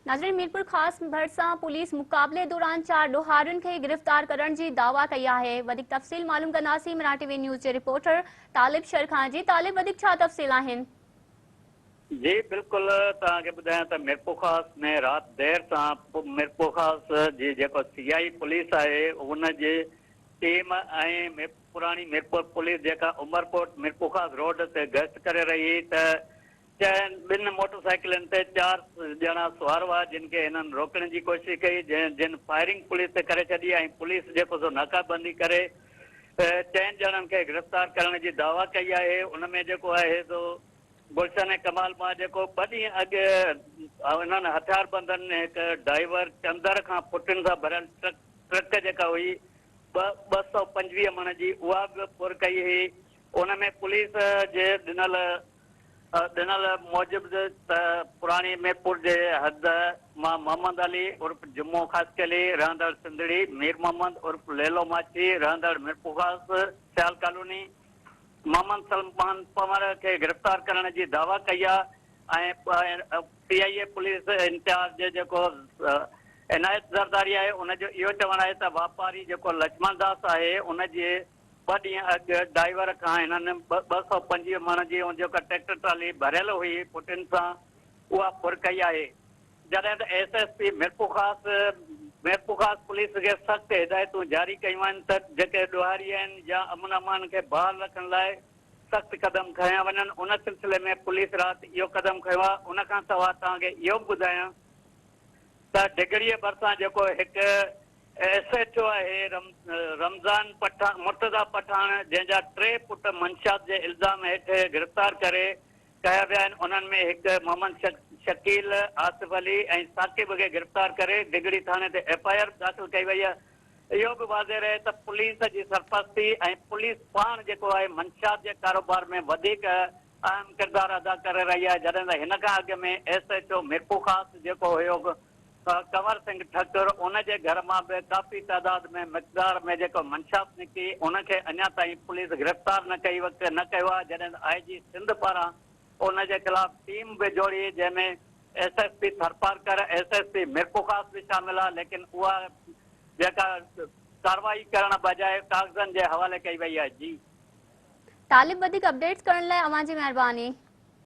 नाज़रीन, मीरपुर ख़ास भरिसां पुलिस मुक़ाबले दौरान 4 ॾोहारियुनि खे गिरफ़्तार करण जी दावा कई आहे। वधीक तफ़सील मालूम कंदासीं मराठी टीवी न्यूज़ जे रिपोर्टर तालिब शरखां जी। तालिब, वधीक छा तफ़सील आहिनि? जी बिल्कुल, तव्हांखे ॿुधायां त मीरपुर ख़ास में राति देर सां मीरपुर ख़ास जी जेको सीआई पुलिस आहे उन जी टीम ऐं पुराणी मीरपुर पुलिस जेका उमरकोट मीरपुर ख़ास रोड ते गश्त करे रही हुई त ॿिनि मोटरसाइकिलनि ते 4 ॼणा सुवार हुआ जिन खे हिननि रोकण जी कोशिशि कई, जिन फायरिंग पुलिस ते करे छॾी ऐं पुलिस जेको सो नाकाबंदी करे 4 ॼणनि खे गिरफ़्तार करण जी दावा कई आहे। उन में जेको आहे सो गुलशन कमाल मां जेको 2 ॾींहं अॻु हिननि हथियारबंदनि हिकु ड्राइवर चंदर खां फुटनि सां भरियल ट्रक जेका हुई 225 मण जी उहा बि पुर कई हुई। उन में पुलिस जे ॾिनल मूजिब त पुराणी मीरपुर जे हद मां मोहम्मद अली उर्फ जुम्मो ख़ासकली रहंदड़ सिंधड़ी, मीर मोहम्मद उर्फ लेलो माची रहंदड़ मीरपुर ख़ास सियाल कॉलोनी, मोहम्मद सलमान पंवर खे गिरफ़्तार करण जी दावा कई आहे। ऐं सीआईए पुलिस इंचार्ज जेको इनायत ज़रदारी आहे उनजो इहो चवणु आहे त वापारी जेको लक्ष्मण दास आहे उन जे 2 ॾींहं अॻु ड्राइवर खां हिननि 225 मण जी जेका ट्रैक्टर ट्राली भरियल हुई फुटनि सां उहा पुर कई आहे। जॾहिं त एसएसपी मीरपुर ख़ास पुलिस खे सख़्तु हिदायतूं जारी कयूं आहिनि त जेके ॾोहारी आहिनि या अमन अमान खे बहाल रखण लाइ सख़्तु क़दम खयां वञनि। उन सिलसिले में पुलिस राति इहो क़दम खयो आहे। उनखां सवाइ तव्हांखे इहो बि ॿुधायां त डिगड़ीअ भरिसां जेको हिकु एसएचओ आहे रमज़ान पठान मुर्तज़ा पठान जंहिंजा 3 पुट मंशात जे इल्ज़ाम हेठि गिरफ़्तार करे कया विया आहिनि। उन्हनि में हिकु मोहम्मद शकील, आसिफ अली ऐं साकिब खे गिरफ़्तार करे डिगड़ी थाणे ते एफआईआर दाख़िल कई वई आहे। इहो बि वाज़े रहे त पुलिस जी सरपरस्ती ऐं पुलिस पाण जेको आहे मंशात जे कारोबार में वधीक अहम किरदारु अदा करे रही आहे। जॾहिं त हिन खां अॻु में एसएचओ मीरपुर ख़ास जेको हुयो कंवर सिंह ठक्कर उनजे घर मां बि काफ़ी तादाद में मक़दार में जेको मंशात निकिती उनखे अञा ताईं पुलिस गिरफ़्तार न कयो आहे। जॾहिं त आईजी सिंध पारां उनजे ख़िलाफ़ टीम बि जोड़ी जंहिंमें एसएसपी थरपारकर, एसएसपी मीरपुर ख़ास बि शामिल आहे, लेकिन उहा जेका कार्रवाई करण बजाए कागज़नि जे हवाले कई वई आहे। जी तालिब, वधीक अपडेट्स करण लाइ अवां जी महिरबानी।